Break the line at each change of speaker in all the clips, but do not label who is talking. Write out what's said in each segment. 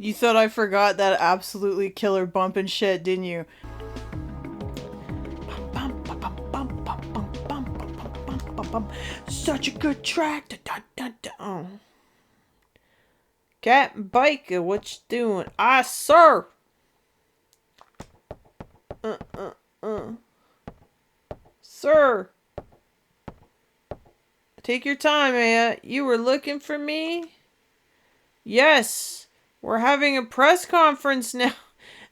You thought I forgot that absolutely killer bump and shit, didn't you? Such a good track. Oh. Cat Biker, what you doing? Ah, sir. Sir. Take your time, Aya. You were looking for me? Yes. We're having a press conference now.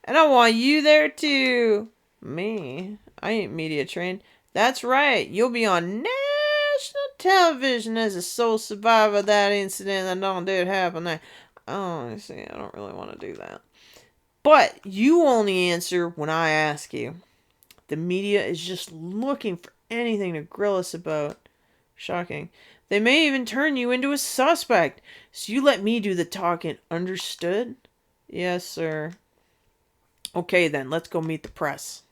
And I want you there too. Me? I ain't media trained. That's right. You'll be on national television as a sole survivor of that incident that don't did happen. Oh, see, I don't really want to do that. But you only answer when I ask you. The media is just looking for anything to grill us about. Shocking. They may even turn you into a suspect. So you let me do the talking. Understood? Yes, sir. Okay, then. Let's go meet the press.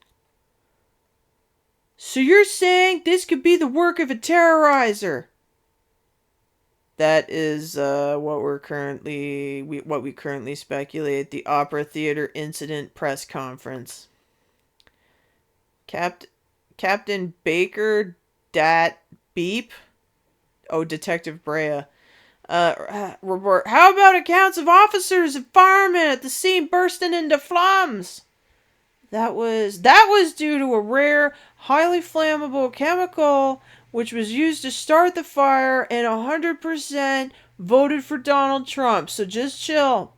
So you're saying this could be the work of a terrorizer? That is what we currently speculate. The Opera Theater Incident Press Conference. Captain Baker Dat Beep? Oh, Detective Brea. Report. How about accounts of officers and firemen at the scene bursting into flames? That was due to a rare, highly flammable chemical which was used to start the fire, and 100% voted for Donald Trump. So just chill.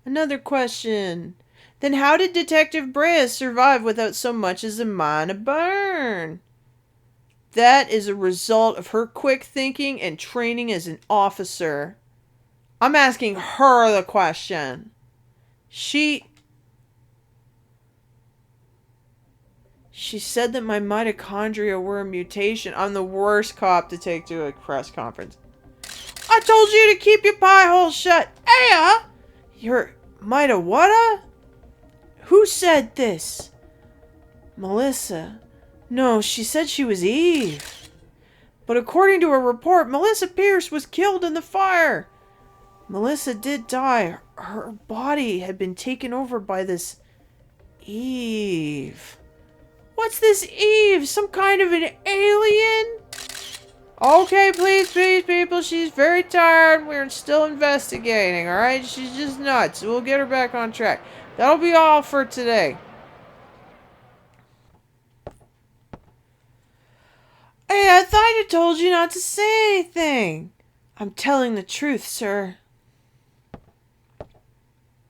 Another question. Then how did Detective Brea survive without so much as a minor burn? That is a result of her quick thinking and training as an officer. I'm asking her the question. She said that my mitochondria were a mutation. I'm the worst cop to take to a press conference. I told you to keep your pie hole shut. Aya! Your mito-what? Who said this? Melissa. No, she said she was Eve. But according to a report, Melissa Pierce was killed in the fire. Melissa did die. Her body had been taken over by this Eve. What's this Eve? Some kind of an alien? Okay, please, please, people. She's very tired. We're still investigating, alright? She's just nuts. We'll get her back on track. That'll be all for today. Hey, I thought I told you not to say anything. I'm telling the truth, sir.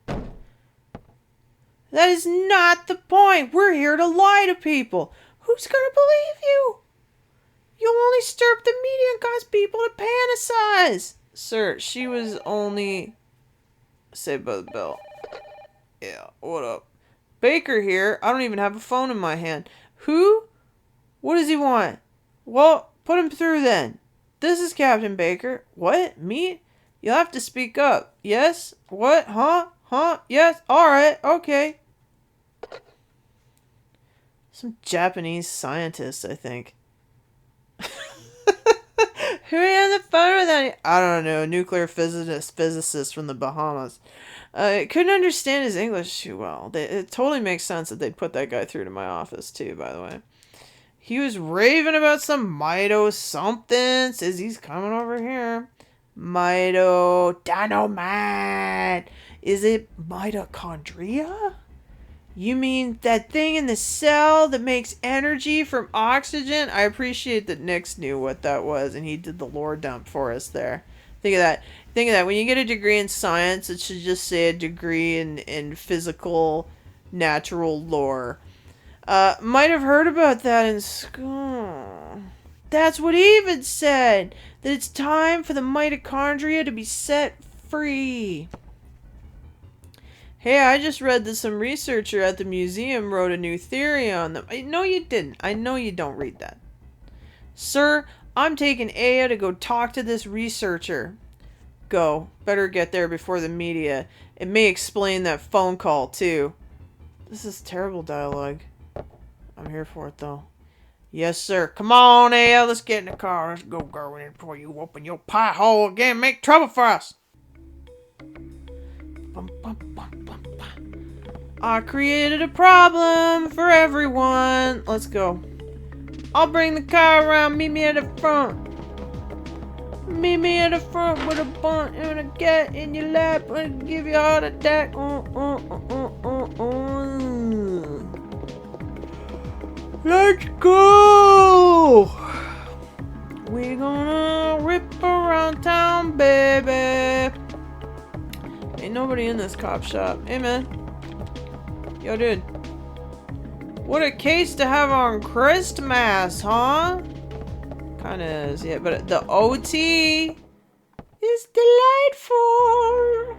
That is not the point. We're here to lie to people. Who's gonna believe you? You'll only stir up the media and cause people to fantasize. Sir, she was only saved by the bell. Yeah, what up? Baker here. I don't even have a phone in my hand. Who? What does he want? Well, put him through then. This is Captain Baker. What? Me? You'll have to speak up. Yes? What? Huh? Huh? Yes? Alright. Okay. Some Japanese scientist, I think. Who are you on the phone with? I don't know. Nuclear physicist from the Bahamas. I couldn't understand his English too well. It totally makes sense that they'd put that guy through to my office too, by the way. He was raving about some mito something. Says he's coming over here. Mito dynamite. Is it mitochondria? You mean that thing in the cell that makes energy from oxygen? I appreciate that Nix knew what that was and he did the lore dump for us there. Think of that. Think of that. When you get a degree in science, it should just say a degree in physical, natural lore. Might have heard about that in school. That's what Even said. That it's time for the mitochondria to be set free. Hey, I just read that some researcher at the museum wrote a new theory on them. No, you didn't. I know you don't read that. Sir, I'm taking Aya to go talk to this researcher. Go. Better get there before the media. It may explain that phone call, too. This is terrible dialogue. I'm here for it, though. Yes, sir. Come on, Aya. Let's get in the car. Let's go, girl, before you open your pie hole again. Make trouble for us. Bum, bum, bum. I created a problem for everyone. Let's go. I'll bring the car around. Meet me at the front. Meet me at the front with a bun and a cat in your lap and give you a heart attack. Let's go. We're gonna rip around town, baby. Ain't nobody in this cop shop. Hey, man. Yo, dude. What a case to have on Christmas, huh? Kinda is, yeah. But the OT is delightful.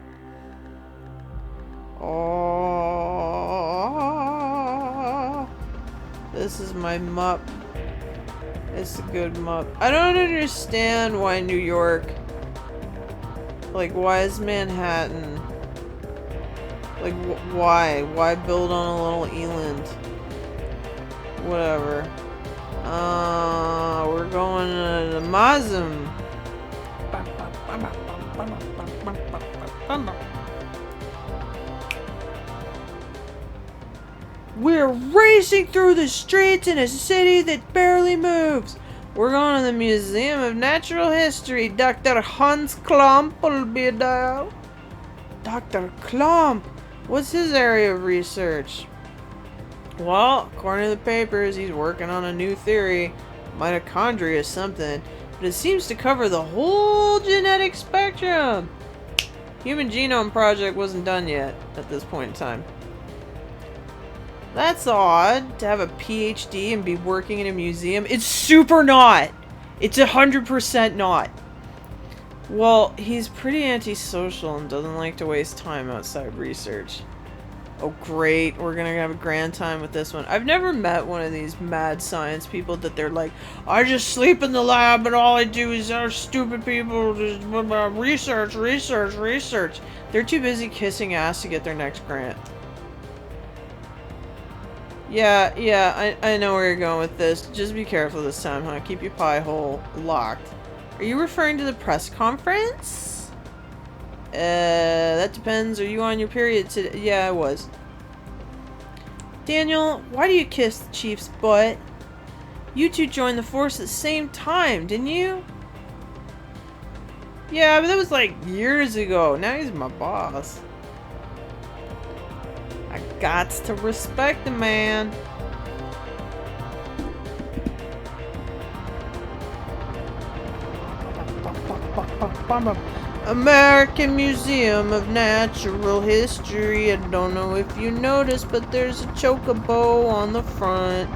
Oh. This is my mup. It's a good mup. I don't understand why New York... Like, why is Manhattan... Like, why? Why build on a little island? Whatever. We're going to the Mazum. We're racing through the streets in a city that barely moves. We're going to the Museum of Natural History. Dr. Hans Klump will be there. Dr. Klump? What's his area of research? Well, according to the papers, he's working on a new theory. Mitochondria is something. But it seems to cover the whole genetic spectrum. Human Genome Project wasn't done yet at this point in time. That's odd, to have a PhD and be working in a museum. It's super not. It's 100% not. Well, he's pretty antisocial and doesn't like to waste time outside research. Oh great, we're gonna have a grand time with this one. I've never met one of these mad science people that they're like, I just sleep in the lab and all I do is our stupid people just research, research, research. They're too busy kissing ass to get their next grant. Yeah, I know where you're going with this. Just be careful this time, huh? Keep your pie hole locked. Are you referring to the press conference? That depends. Are you on your period today? Yeah, I was. Daniel, why do you kiss the chief's butt? You two joined the force at the same time, didn't you? Yeah, but that was like years ago. Now he's my boss. I gots to respect the man. American Museum of Natural History. I don't know if you noticed, but there's a chocobo on the front.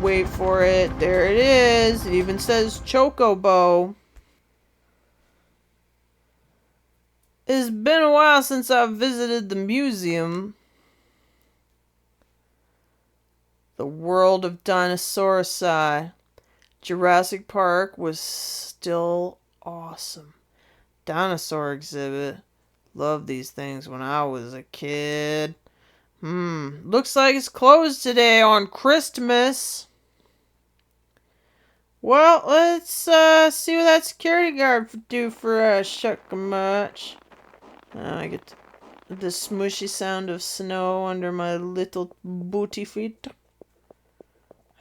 Wait for it. There it is. It even says chocobo. It's been a while since I've visited the museum. The world of Dinosaurus. Jurassic Park was still awesome. Dinosaur exhibit. Loved these things when I was a kid. Looks like it's closed today on Christmas. Well, let's see what that security guard do for us. Shuck much. I get the smushy sound of snow under my little booty feet.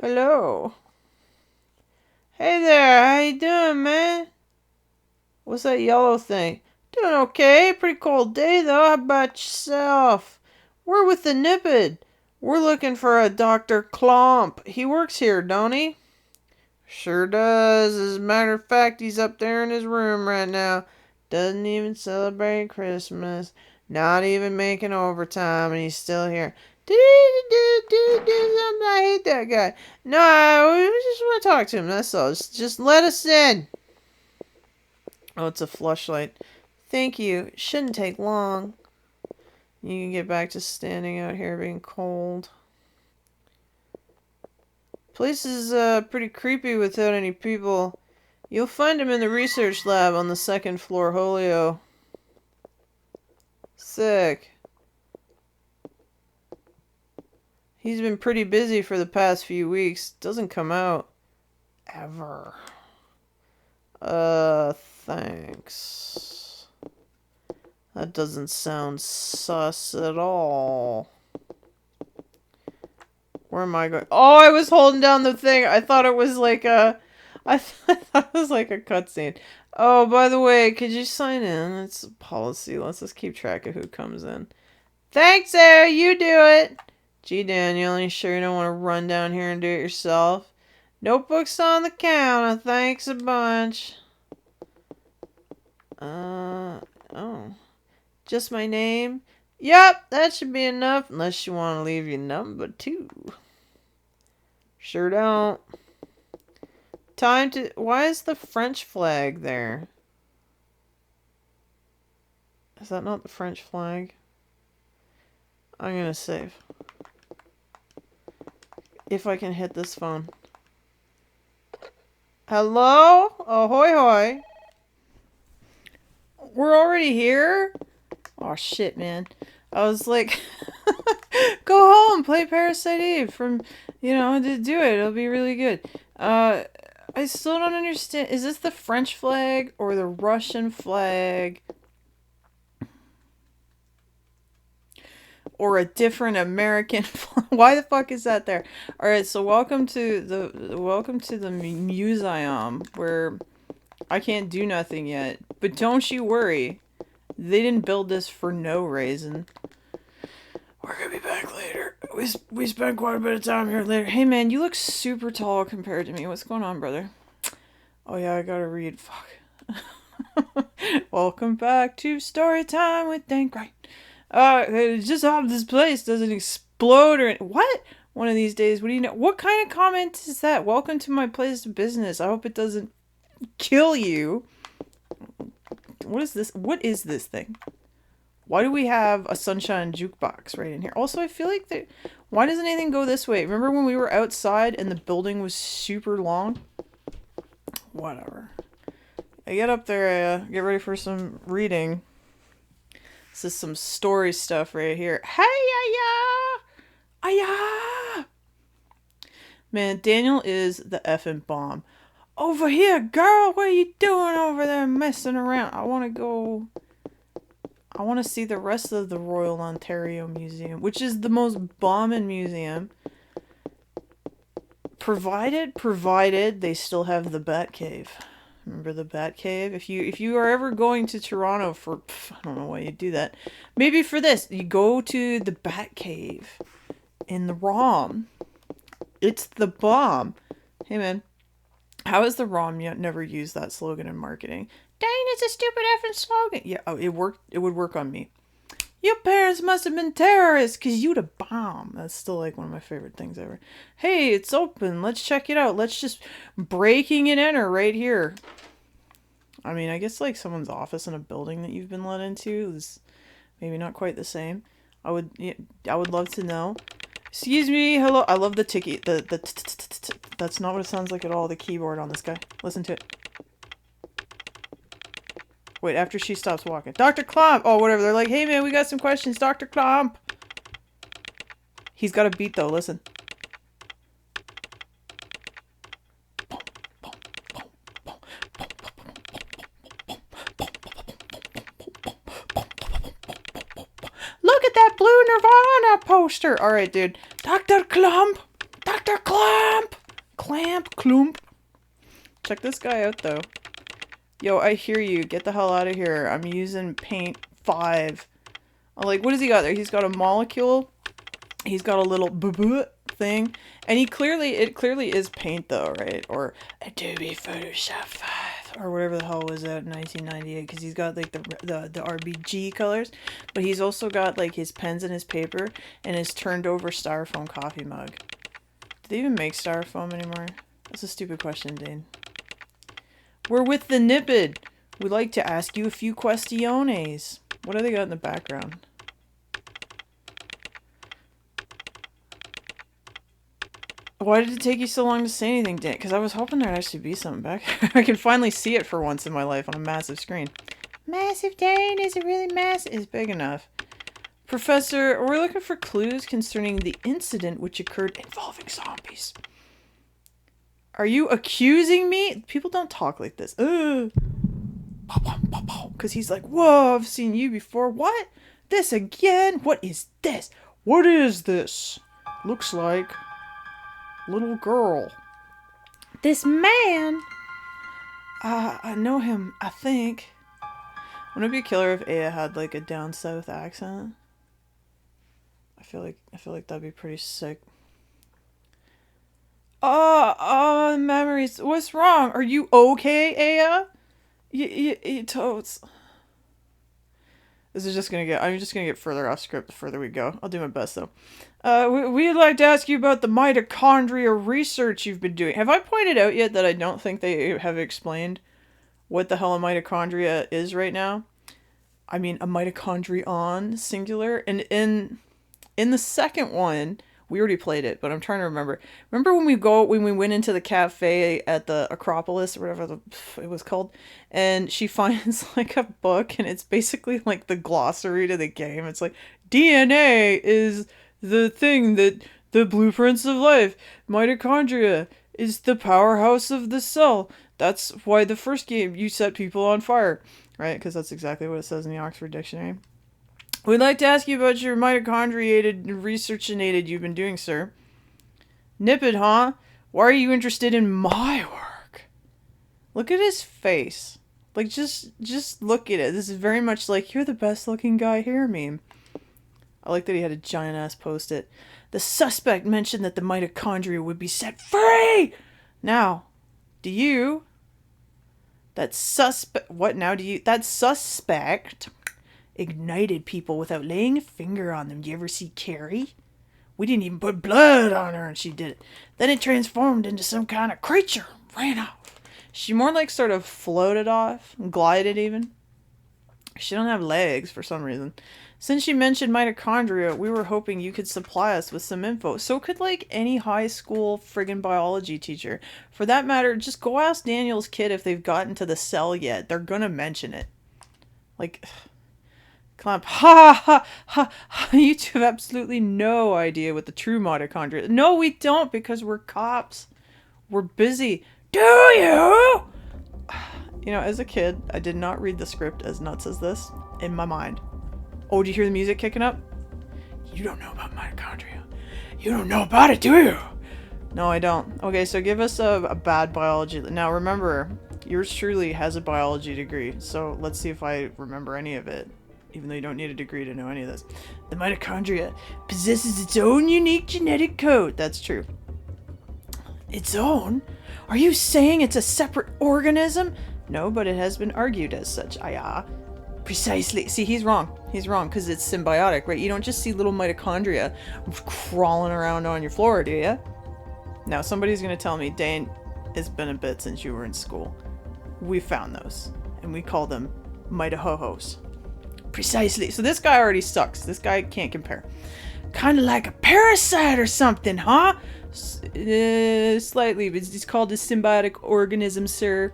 Hello. Hey there, how you doing, man? What's that yellow thing? Doing okay. Pretty cold day, though. How about yourself? We're with the NYPD. We're looking for a Dr. Klomp. He works here, don't he? Sure does. As a matter of fact, he's up there in his room right now. Doesn't even celebrate Christmas. Not even making overtime, and he's still here. I hate that guy. No, we just want to talk to him. That's all. Just let us in. Oh, it's a flashlight. Thank you. Shouldn't take long. You can get back to standing out here being cold. Place is pretty creepy without any people. You'll find him in the research lab on the second floor, Holio. Sick. He's been pretty busy for the past few weeks. Doesn't come out. Ever. Thanks. That doesn't sound sus at all. Where am I going? Oh, I was holding down the thing. I thought it was like a... I thought it was like a cutscene. Oh, by the way, could you sign in? It's a policy. Let's just keep track of who comes in. Thanks, Sarah. You do it. Gee, Daniel, you sure you don't want to run down here and do it yourself? Notebook's on the counter. Thanks a bunch. Oh. Just my name? Yep, that should be enough. Unless you want to leave your number, too. Sure don't. Time to... Why is the French flag there? Is that not the French flag? I'm gonna save. If I can hit this phone. Hello? Ahoy hoy. We're already here? Oh shit, man. I was like, go home, play Parasite Eve from, to do it. It'll be really good. I still don't understand. Is this the French flag or the Russian flag? Or a different American flag? Why the fuck is that there? Alright, so welcome to the museum where I can't do nothing yet. But don't you worry. They didn't build this for no reason. We're gonna be back later. We spent quite a bit of time here later. Hey man, you look super tall compared to me. What's going on, brother? Oh yeah, I gotta read. Fuck. Welcome back to story time with Dane. Just hope this place doesn't explode or what? One of these days. What do you know? What kind of comment is that? Welcome to my place of business. I hope it doesn't kill you. What is this? What is this thing? Why do we have a sunshine jukebox right in here? Also, I feel like why doesn't anything go this way? Remember when we were outside and the building was super long? Whatever. I get up there, get ready for some reading. This is some story stuff right here. Hey, aya! Man, Daniel is the effing bomb. Over here, girl! What are you doing over there messing around? I want to see the rest of the Royal Ontario Museum, which is the most bombing museum. provided they still have the Bat Cave. Remember the Bat Cave? If you are ever going to Toronto for, I don't know why you do that. Maybe for this, you go to the Bat Cave in the ROM. It's the bomb. Hey man, how is the ROM yet never used that slogan in marketing? Dane, it's a stupid effing slogan. Yeah, oh, it worked. It would work on me. Your parents must have been terrorists because you the bomb. That's still like one of my favorite things ever. Hey, it's open. Let's check it out. Let's just breaking and enter right here. I mean, I guess like someone's office in a building that you've been let into is maybe not quite the same. I would love to know. Excuse me, hello. I love the ticky. That's not what it sounds like at all. The keyboard on this guy. Listen to it. Wait, after she stops walking. Dr. Klump! Oh, whatever. They're like, hey man, we got some questions, Dr. Klump! He's got a beat though, listen. Look at that blue Nirvana poster! Alright, dude. Dr. Klump! Dr. Klump! Klump. Check this guy out though. Yo, I hear you. Get the hell out of here. I'm using paint 5. I'm like, what does he got there? He's got a molecule. He's got a little thing. And it clearly is paint though, right? Or Adobe Photoshop 5. Or whatever the hell was out in 1998. Because he's got like the RBG colors. But he's also got like his pens and his paper. And his turned over styrofoam coffee mug. Do they even make styrofoam anymore? That's a stupid question, Dane. We're with the NYPD. We'd like to ask you a few questiones. What do they got in the background? Why did it take you so long to say anything, Dan? Because I was hoping there'd actually be something back there. I can finally see it for once in my life on a massive screen. Massive, Dane? Is it really massive? It's big enough. Professor, we're looking for clues concerning the incident which occurred involving zombies. Are you accusing me? People don't talk like this. Because he's like, whoa, I've seen you before. What? This again? What is this? What is this? Looks like little girl. This man? I know him, I think. Wouldn't it be a killer if Aya had like a down south accent? I feel like that'd be pretty sick. Memories. What's wrong? Are you okay, Aya? You totes. This is just gonna get, I'm just gonna get further off script the further we go. I'll do my best though. We'd like to ask you about the mitochondria research you've been doing. Have I pointed out yet that I don't think they have explained what the hell a mitochondria is right now? I mean, a mitochondrion, singular. And in the second one, we already played it, but I'm trying to remember. Remember when we went into the cafe at the Acropolis or whatever it was called, and she finds like a book, and it's basically like the glossary to the game. It's like DNA is the thing that the blueprints of life. Mitochondria is the powerhouse of the cell. That's why the first game you set people on fire, right? Because that's exactly what it says in the Oxford Dictionary. We'd like to ask you about your mitochondriated research-inated you've been doing, sir. NYPD, huh? Why are you interested in my work? Look at his face. Like, just look at it. This is very much like, you're the best-looking guy here meme. I like that he had a giant-ass post-it. The suspect mentioned that the mitochondria would be set free! Now, do you... That suspect... What now do you... That suspect... ignited people without laying a finger on them. Do you ever see Carrie? We didn't even put blood on her and she did it. Then it transformed into some kind of creature. Ran off. She more like sort of floated off. Glided even. She don't have legs for some reason. Since you mentioned mitochondria, we were hoping you could supply us with some info. So could like any high school friggin' biology teacher. For that matter, just go ask Daniel's kid if they've gotten to the cell yet. They're gonna mention it. Like... Clamp. Ha ha ha! You two have absolutely no idea what the true mitochondria. No, we don't, because we're cops. We're busy. Do you? You know, as a kid, I did not read the script as nuts as this in my mind. Oh, do you hear the music kicking up? You don't know about mitochondria. You don't know about it, do you? No, I don't. Okay, so give us a bad biology. Now remember, yours truly has a biology degree, so let's see if I remember any of it. Even though you don't need a degree to know any of this. The mitochondria possesses its own unique genetic code. That's true. Its own? Are you saying it's a separate organism? No, but it has been argued as such. Precisely. See, he's wrong. He's wrong, because it's symbiotic, right? You don't just see little mitochondria crawling around on your floor, do you? Now, somebody's going to tell me, Dane, it's been a bit since you were in school. We found those, and we call them mitohohos. Precisely. So this guy already sucks. This guy can't compare. Kind of like a parasite or something, huh? Slightly, but it's called a symbiotic organism, sir.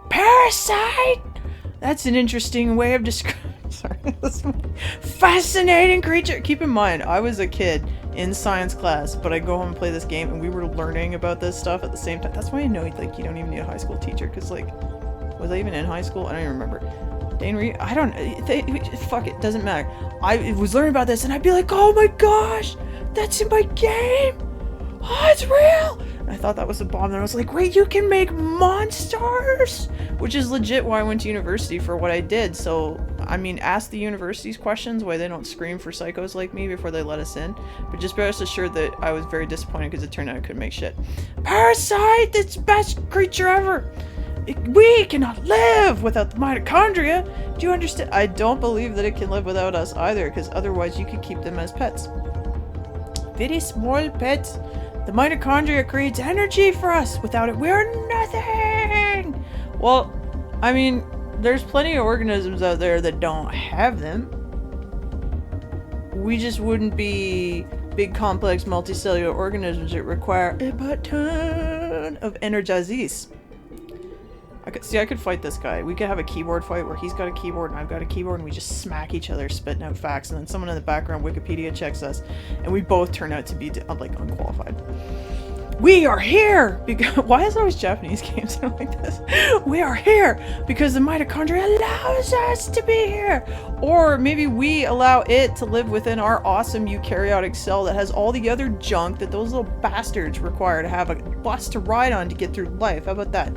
Parasite? That's an interesting way of describing. Sorry. Fascinating creature. Keep in mind, I was a kid in science class, but I go home and play this game, and we were learning about this stuff at the same time. That's why I know, like, you don't even need a high school teacher, because, like, was I even in high school? I don't even remember. Dane, were you? I don't. Fuck it, doesn't matter. I was learning about this, and I'd be like, "Oh my gosh, that's in my game! Oh, it's real!" And I thought that was a bomb. And I was like, "Wait, you can make monsters?" Which is legit why I went to university for what I did. So, I mean, ask the universities questions why they don't scream for psychos like me before they let us in. But just be rest assured that I was very disappointed because it turned out I couldn't make shit. Parasite, it's the best creature ever. We cannot live without the mitochondria. Do you understand? I don't believe that it can live without us either, because otherwise you could keep them as pets. Very small pets. The mitochondria creates energy for us. Without it, we're nothing. Well, I mean, there's plenty of organisms out there that don't have them. We just wouldn't be big, complex, multicellular organisms that require a ton of energizes. I could fight this guy. We could have a keyboard fight where he's got a keyboard and I've got a keyboard, and we just smack each other spitting out facts, and then someone in the background Wikipedia checks us, and we both turn out to be like unqualified. We are here because why is it always Japanese games like this? We are here because the mitochondria allows us to be here, or maybe we allow it to live within our awesome eukaryotic cell that has all the other junk that those little bastards require to have a bus to ride on to get through life. How about that?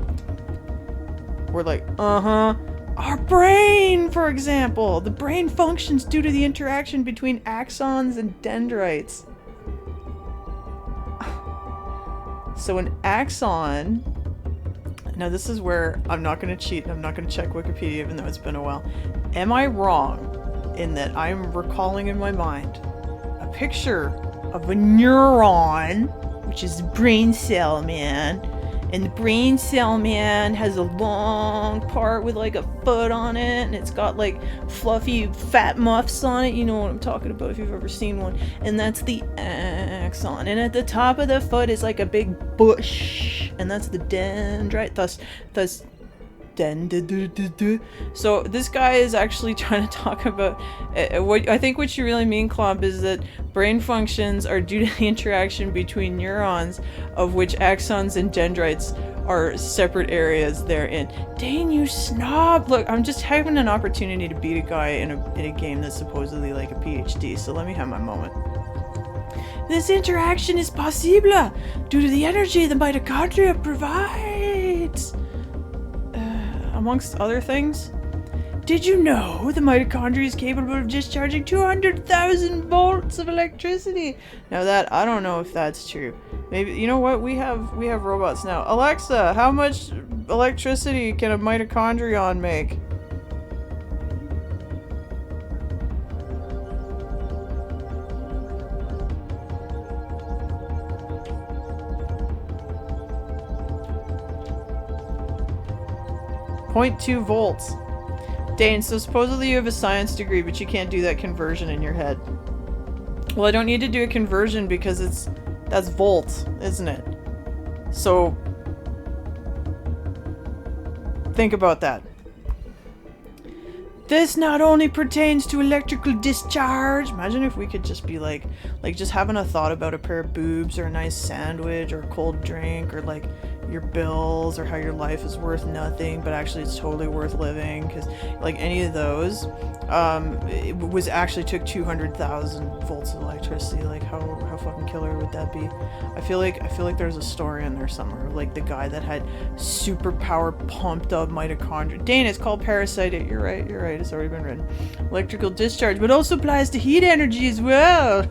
We're like, our brain, for example. The brain functions due to the interaction between axons and dendrites. So an axon, now this is where I'm not going to cheat, and I'm not going to check Wikipedia even though it's been a while. Am I wrong in that I'm recalling in my mind a picture of a neuron, which is the brain cell, man? And the brain cell, man, has a long part with like a foot on it, and it's got like fluffy fat muffs on it. You know what I'm talking about if you've ever seen one. And that's the axon. And at the top of the foot is like a big bush, and that's the dendrite. Thus So this guy is actually trying to talk about what you really mean, Clomp, is that brain functions are due to the interaction between neurons, of which axons and dendrites are separate areas therein. Dane, you snob! Look, I'm just having an opportunity to beat a guy in a game that's supposedly like a PhD, so let me have my moment. This interaction is possible due to the energy the mitochondria provides. Amongst other things. Did you know the mitochondria is capable of discharging 200,000 volts of electricity? Now that, I don't know if that's true. Maybe, you know what, we have robots now. Alexa, how much electricity can a mitochondrion make? .2 volts. Dane, so supposedly you have a science degree, but you can't do that conversion in your head. Well, I don't need to do a conversion because that's volts, isn't it? So, think about that. This not only pertains to electrical discharge. Imagine if we could just be like just having a thought about a pair of boobs or a nice sandwich or a cold drink or like, your bills or how your life is worth nothing, but actually it's totally worth living. Because like any of those, it was actually took 200,000 volts of electricity. Like how fucking killer would that be? I feel like there's a story in there somewhere. Like the guy that had superpower pumped up mitochondria. Dane, it's called Parasite. You're right. It's already been written. Electrical discharge, but also applies to heat energy as well.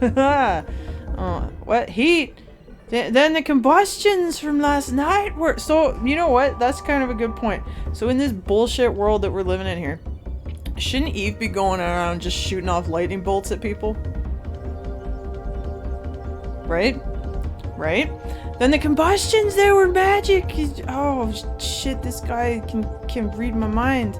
What heat? Then the combustions from last night were... So, you know what? That's kind of a good point. So in this bullshit world that we're living in here, shouldn't Eve be going around just shooting off lightning bolts at people? Right? Then the combustions, they were magic. Oh, shit, this guy can read my mind.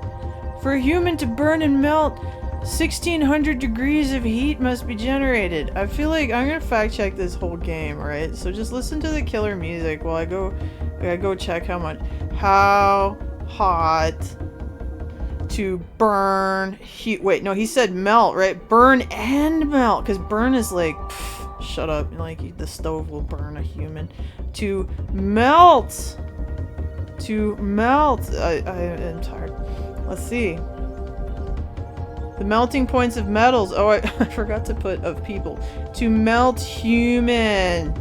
For a human to burn and melt, 1600 degrees of heat must be generated. I feel like I'm gonna fact check this whole game, right? So just listen to the killer music while I go check how hot to burn heat. Wait, no, he said melt, right? Burn and melt, because burn is like, pff, shut up, like the stove will burn a human. To melt. I am tired. Let's see. The melting points of metals. Oh, I forgot to put of people. To melt human.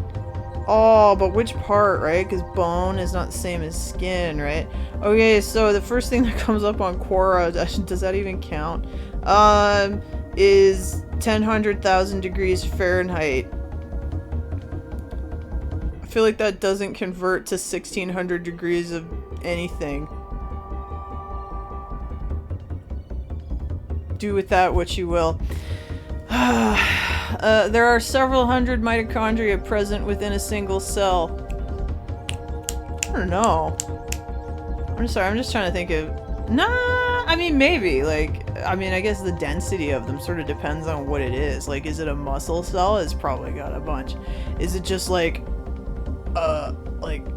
Oh, but which part, right? Because bone is not the same as skin, right? Okay, so the first thing that comes up on Quora, does that even count? Is 100,000 degrees Fahrenheit. I feel like that doesn't convert to 1600 degrees of anything. Do with that what you will. There are several hundred mitochondria present within a single cell. I don't know. I'm sorry, I'm just trying to think of... Nah, I mean, maybe. Like, I mean, I guess the density of them sort of depends on what it is. Like, is it a muscle cell? It's probably got a bunch. Is it just like, I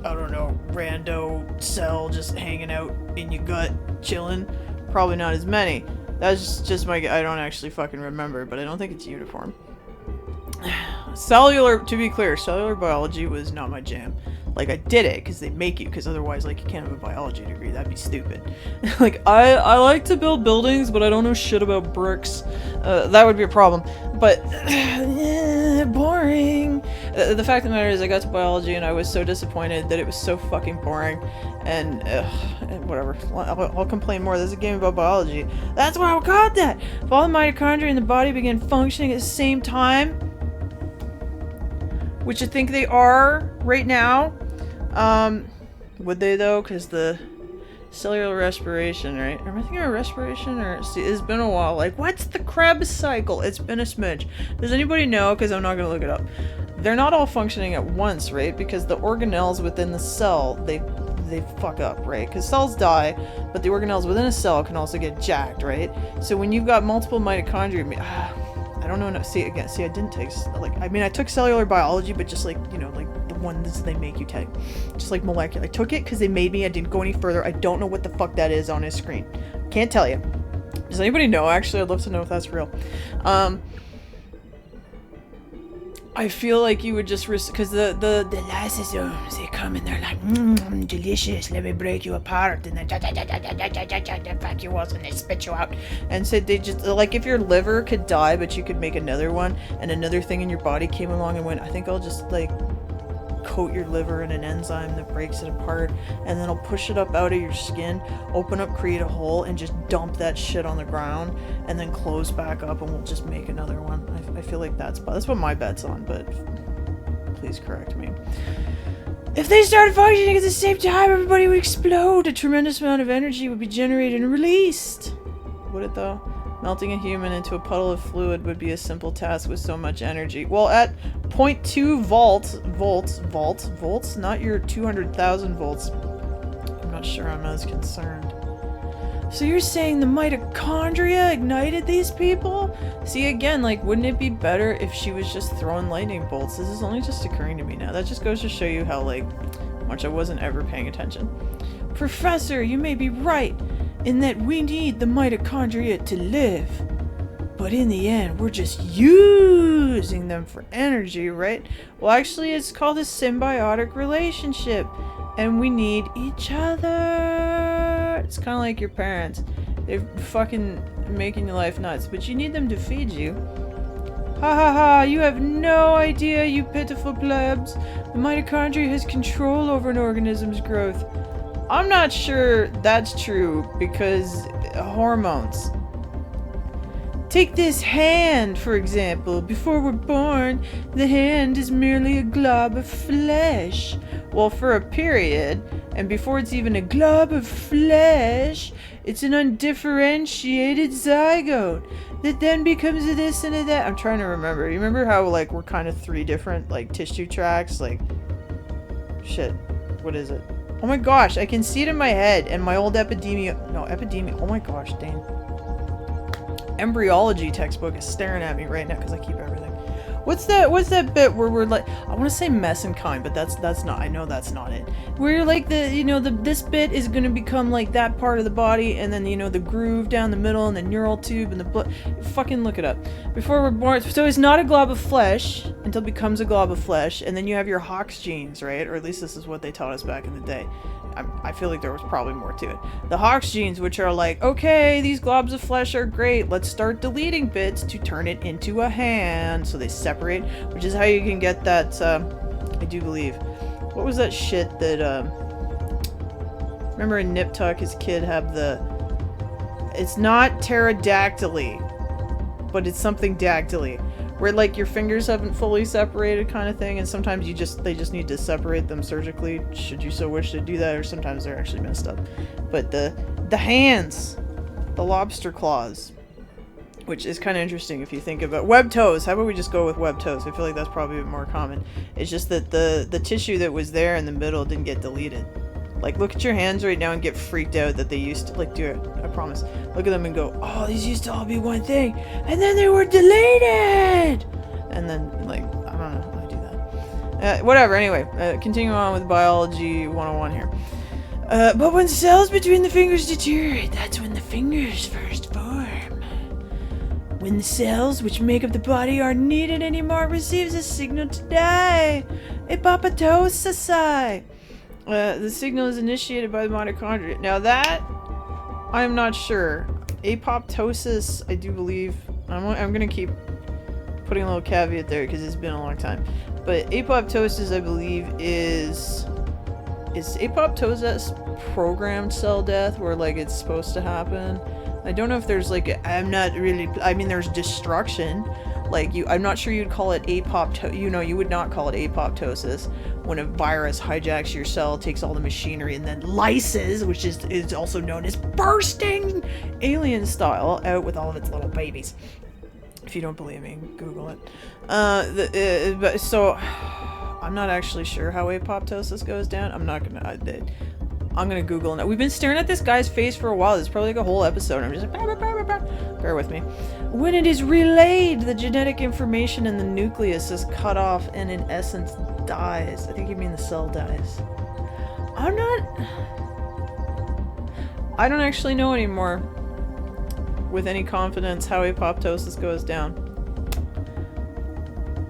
don't know, rando cell just hanging out in your gut, chilling? Probably not as many. That's just my... I don't actually fucking remember, but I don't think it's uniform. Cellular... To be clear, cellular biology was not my jam. Like, I did it because they make you, because otherwise, like, you can't have a biology degree. That'd be stupid. Like, I like to build buildings, but I don't know shit about bricks. That would be a problem. But... boring. The fact of the matter is I got to biology and I was so disappointed that it was so fucking boring. And, whatever. I'll complain more. There's a game about biology. That's why I called that! If all the mitochondria in the body begin functioning at the same time, which I think they are right now, would they though? Because the cellular respiration, right? Am I thinking of respiration? Or see, it's been a while. Like, what's the Krebs cycle? It's been a smidge. Does anybody know? Because I'm not going to look it up. They're not all functioning at once, right? Because the organelles within the cell, they fuck up, right? Because cells die, but the organelles within a cell can also get jacked, right? So when you've got multiple mitochondria, I don't know. See, I didn't take, like, I mean, I took cellular biology, but just like, you know, like the ones they make you take. Just like molecular. I took it because they made me. I didn't go any further. I don't know what the fuck that is on his screen. Can't tell you. Does anybody know? Actually, I'd love to know if that's real. I feel like you would just because the lysosomes, they come and they're like, delicious, let me break you apart, and then fuck you up, and they spit you out. And so they just, like, if your liver could die but you could make another one, and another thing in your body came along and went, I think I'll just like coat your liver in an enzyme that breaks it apart, and then I'll push it up out of your skin, open up, create a hole, and just dump that shit on the ground, and then close back up, and we'll just make another one. I feel like that's what my bet's on, but please correct me. If they started functioning at the same time, everybody would explode. A tremendous amount of energy would be generated and released. Would it though? Melting a human into a puddle of fluid would be a simple task with so much energy. Well, at 0.2 volts, not your 200,000 volts. I'm not sure I'm as concerned. So you're saying the mitochondria ignited these people? See, again, like, wouldn't it be better if she was just throwing lightning bolts? This is only just occurring to me now. That just goes to show you how, like, much I wasn't ever paying attention. Professor, you may be right in that we need the mitochondria to live. But in the end, we're just using them for energy, right? Well, actually, it's called a symbiotic relationship. And we need each other. It's kind of like your parents. They're fucking making your life nuts, but you need them to feed you. Ha ha ha, you have no idea, you pitiful plebs. The mitochondria has control over an organism's growth. I'm not sure that's true, because hormones. Take this hand, for example. Before we're born, the hand is merely a glob of flesh. Well, for a period, and before it's even a glob of flesh, it's an undifferentiated zygote that then becomes a this and a that. I'm trying to remember. You remember how, like, we're kind of 3 different, like, tissue tracks? Like, shit. What is it? Oh my gosh, I can see it in my head, and my old oh my gosh, Dane. Embryology textbook is staring at me right now because I keep everything. What's that bit where we're like, I want to say mesenchyme, but that's not, I know that's not it. Where like this bit is going to become like that part of the body, and then the groove down the middle, and the neural tube, and the blood. Fucking look it up. Before we're born, so it's not a glob of flesh until it becomes a glob of flesh, and then you have your Hox genes, right? Or at least this is what they taught us back in the day. I feel like there was probably more to it. The Hox genes, which are like, okay, these globs of flesh are great. Let's start deleting bits to turn it into a hand. So they separate, which is how you can get that, I do believe. What was that shit that, remember in Nip Tuck, his kid had it's not pterodactyly, but it's something dactyly. Where like your fingers haven't fully separated kind of thing, and sometimes they just need to separate them surgically, should you so wish to do that, or sometimes they're actually messed up. But the hands, the lobster claws, which is kind of interesting if you think about webbed toes. How about we just go with webbed toes? I feel like that's probably a bit more common. It's just that the tissue that was there in the middle didn't get deleted. Like, look at your hands right now and get freaked out that they used to, like, do it. I promise. Look at them and go, oh, these used to all be one thing. And then they were deleted! And then, like, I don't know how I do that. Whatever, anyway. Continue on with Biology 101 here. But when cells between the fingers deteriorate, that's when the fingers first form. When the cells which make up the body aren't needed anymore, it receives a signal to die. Apoptosis. The signal is initiated by the mitochondria. Now that, I'm not sure. Apoptosis, I do believe. I'm gonna keep putting a little caveat there because it's been a long time. But apoptosis, I believe, is apoptosis programmed cell death, where like it's supposed to happen. I don't know if there's like there's destruction. Like I'm not sure you'd call it you would not call it apoptosis when a virus hijacks your cell, takes all the machinery, and then lyses, which is also known as bursting alien style out with all of its little babies. If you don't believe me, Google it. So I'm not actually sure how apoptosis goes down. I'm gonna Google it. We've been staring at this guy's face for a while. It's probably like a whole episode. I'm just like, bah, bah, bah, bah, bah. Bear with me. When it is relayed, the genetic information in the nucleus is cut off and in essence dies. I think you mean the cell dies. I don't actually know anymore with any confidence how apoptosis goes down.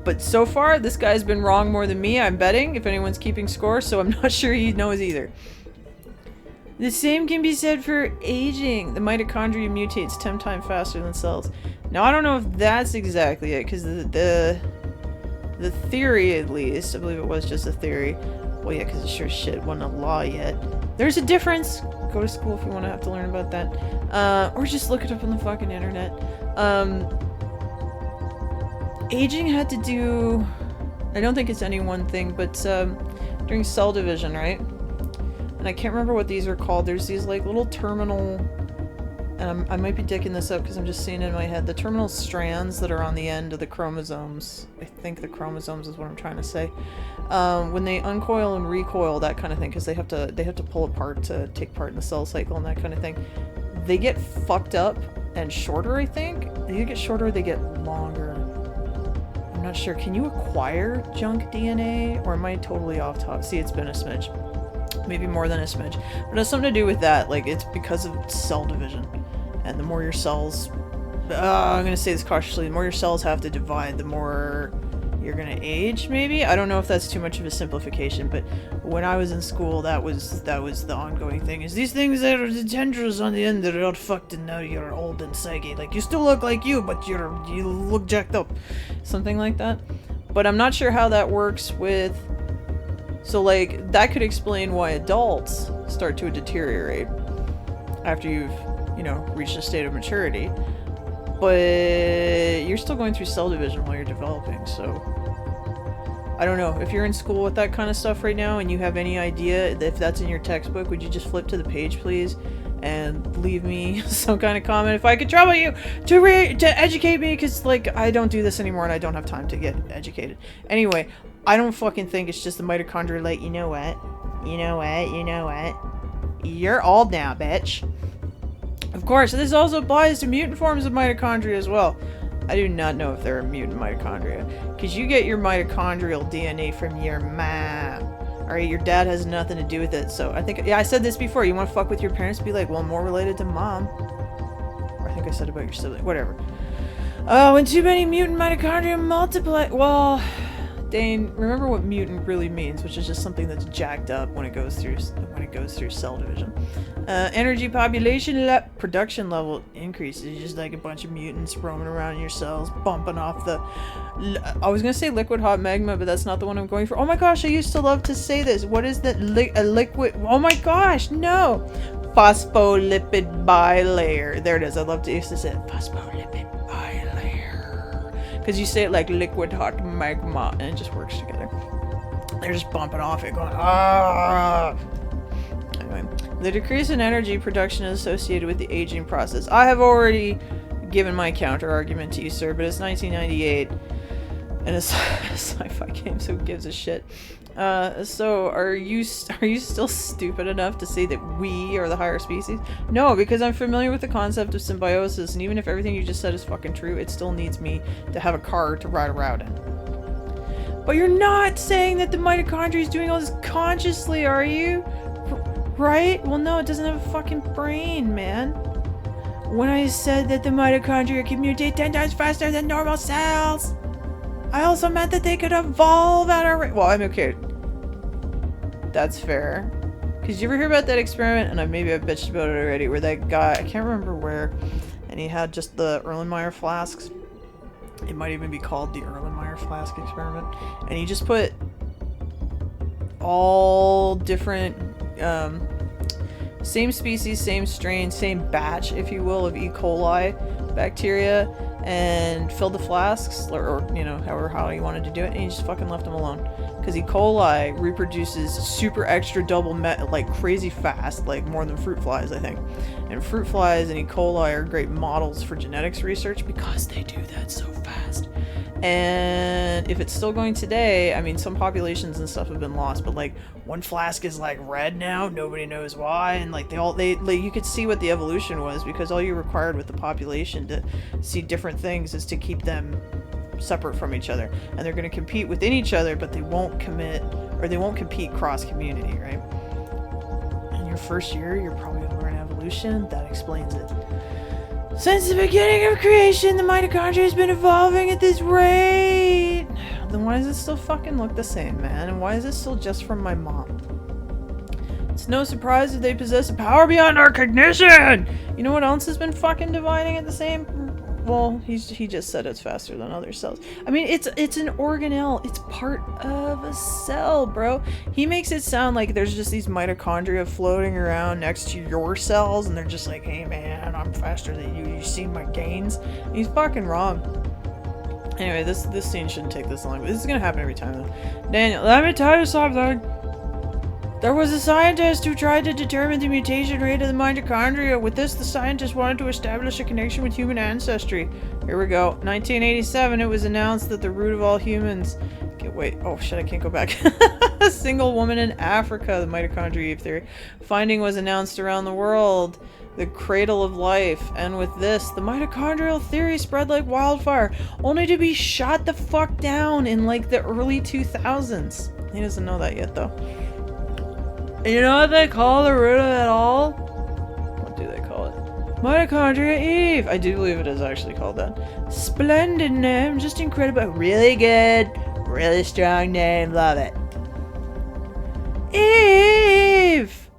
But so far, this guy's been wrong more than me, I'm betting, if anyone's keeping score, so I'm not sure he knows either. The same can be said for aging. The mitochondria mutates 10 times faster than cells. Now, I don't know if that's exactly it, because the theory, at least, I believe it was just a theory. Well, yeah, because it sure shit wasn't a law yet. There's a difference. Go to school if you want to have to learn about that. Or just look it up on the fucking internet. Aging had to do... I don't think it's any one thing, but during cell division, right? And I can't remember what these are called. There's these like little terminal, and I might be dicking this up because I'm just seeing it in my head. The terminal strands that are on the end of the chromosomes. I think the chromosomes is what I'm trying to say. When they uncoil and recoil, that kind of thing, because they have to pull apart to take part in the cell cycle and that kind of thing. They get fucked up and shorter. I think they get shorter. They get longer. I'm not sure. Can you acquire junk DNA, or am I totally off top? See, it's been a smidge. Maybe more than a smidge, but it has something to do with that. Like, it's because of cell division, and the more your cells, I'm gonna say this cautiously, the more your cells have to divide, the more you're gonna age, maybe? I don't know if that's too much of a simplification, but when I was in school, that was the ongoing thing. Is these things that are the tendrils on the end that are all fucked and now you're old and saggy. Like, you still look like you, but you look jacked up. Something like that. But I'm not sure how that works with... So, like, that could explain why adults start to deteriorate after you've, you know, reached a state of maturity. But you're still going through cell division while you're developing, so... I don't know. If you're in school with that kind of stuff right now and you have any idea if that's in your textbook, would you just flip to the page, please? And leave me some kind of comment if I could trouble you to educate me, because, like, I don't do this anymore and I don't have time to get educated. Anyway, I don't fucking think it's just the mitochondria, like, you know what? You know what? You know what? You're old now, bitch. Of course, this also applies to mutant forms of mitochondria as well. I do not know if there are mutant mitochondria, because you get your mitochondrial DNA from your mom. Alright, your dad has nothing to do with it, so I think, yeah, I said this before, you want to fuck with your parents, be like, well, I'm more related to mom. Or I think I said about your sibling, whatever. When too many mutant mitochondria multiply, well... Dane, remember what mutant really means, which is just something that's jacked up when it goes through cell division. Energy population production level increases, just like a bunch of mutants roaming around in your cells, bumping off the... I was gonna say liquid hot magma, but that's not the one I'm going for. Oh my gosh, I used to love to say this. What is that? A liquid... Oh my gosh, no! Phospholipid bilayer. There it is. I love to used to say it. Phospholipid bilayer. Because you say it like liquid hot magma, and it just works together. They're just bumping off it, going, ah! Anyway, the decrease in energy production is associated with the aging process. I have already given my counter argument to you, sir, but it's 1998, and it's a sci-fi game, so who gives a shit? So are you still stupid enough to say that we are the higher species? No, because I'm familiar with the concept of symbiosis, and even if everything you just said is fucking true, it still needs me to have a car to ride around in. But you're not saying that the mitochondria is doing all this consciously, are you? Right? Well, no, it doesn't have a fucking brain, man. When I said that the mitochondria can mutate 10 times faster than normal cells, I also meant that they could evolve at a rate. Well, I'm okay. That's fair. Because you ever hear about that experiment, and maybe I've bitched about it already, where that guy, I can't remember where, and he had just the Erlenmeyer flasks. It might even be called the Erlenmeyer flask experiment. And he just put all different, same species, same strain, same batch, if you will, of E. coli bacteria, and filled the flasks, or you know, how you wanted to do it, and he just fucking left them alone. Because E. coli reproduces super extra double like crazy fast, like more than fruit flies, I think. And fruit flies and E. coli are great models for genetics research because they do that so fast. And if it's still going today, I mean, some populations and stuff have been lost, but like one flask is like red now, nobody knows why, and like you could see what the evolution was, because all you required with the population to see different things is to keep them separate from each other, and they're going to compete within each other, but they won't compete cross community, right? In your first year, you're probably going to learn evolution. That explains it. Since the beginning of creation, the mitochondria has been evolving at this rate. Then why does it still fucking look the same, man? And why is it still just from my mom? It's no surprise that they possess a power beyond our cognition! You know what else has been fucking dividing at the same... Well, he just said it's faster than other cells. I mean, it's an organelle. It's part of a cell, bro. He makes it sound like there's just these mitochondria floating around next to your cells, and they're just like, hey man, I'm faster than you. You see my gains? He's fucking wrong. Anyway, this scene shouldn't take this long, but this is gonna happen every time though. Daniel, let me tell you something. There was a scientist who tried to determine the mutation rate of the mitochondria. With this, the scientist wanted to establish a connection with human ancestry. Here we go. 1987, it was announced that the root of all humans... Okay, wait. Oh, shit, I can't go back. A single woman in Africa, the mitochondria theory. Finding was announced around the world. The cradle of life. And with this, the mitochondrial theory spread like wildfire, only to be shot the fuck down in, like, the early 2000s. He doesn't know that yet, though. You know what they call the root of it all? What do they call it? Mitochondria Eve! I do believe it is actually called that. Splendid name, just incredible. Really good. Really strong name. Love it. Eve!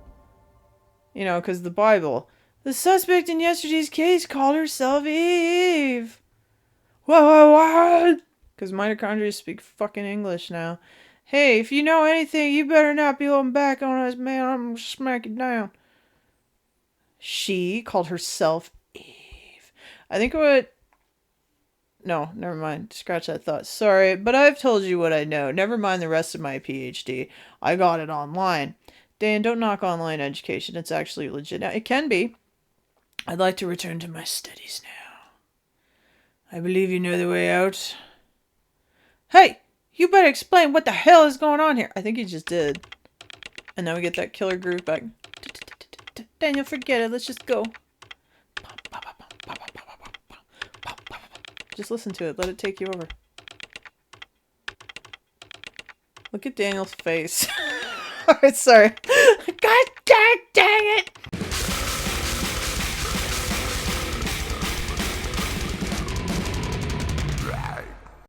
You know, because the Bible. The suspect in yesterday's case called herself Eve. What? Because mitochondria speak fucking English now. Hey, if you know anything, you better not be holding back on us, man. I'm gonna smack you down. She called herself Eve. I think what... No, never mind. Scratch that thought. Sorry, but I've told you what I know. Never mind the rest of my PhD. I got it online. Dan, don't knock online education. It's actually legit. Now, it can be. I'd like to return to my studies now. I believe you know the way out. Hey! You better explain what the hell is going on here. I think he just did. And then we get that killer groove back. Daniel, forget it. Let's just go. Just listen to it. Let it take you over. Look at Daniel's face. Alright, sorry. God dang it!